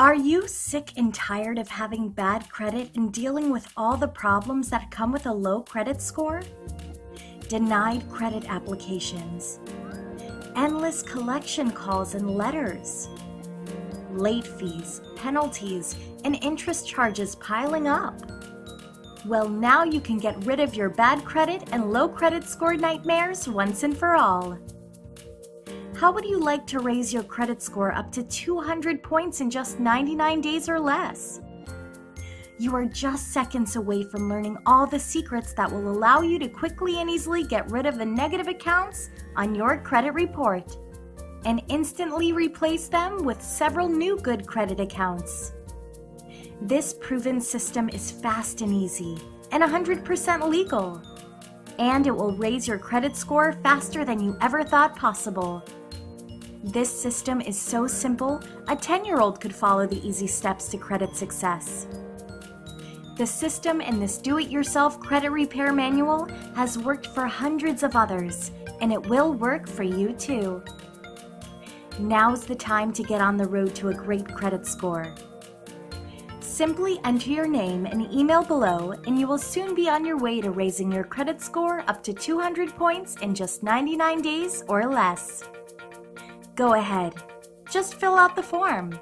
Are you sick and tired of having bad credit and dealing with all the problems that come with a low credit score? Denied credit applications, endless collection calls and letters, late fees, penalties, and interest charges piling up. Well, now you can get rid of your bad credit and low credit score nightmares once and for all. How would you like to raise your credit score up to 200 points in just 99 days or less? You are just seconds away from learning all the secrets that will allow you to quickly and easily get rid of the negative accounts on your credit report and instantly replace them with several new good credit accounts. This proven system is fast and easy and 100% legal, and it will raise your credit score faster than you ever thought possible. This system is so simple, a 10-year-old could follow the easy steps to credit success. The system in this do-it-yourself credit repair manual has worked for hundreds of others, and it will work for you too. Now's the time to get on the road to a great credit score. Simply enter your name and email below, and you will soon be on your way to raising your credit score up to 200 points in just 99 days or less. Go ahead, just fill out the form.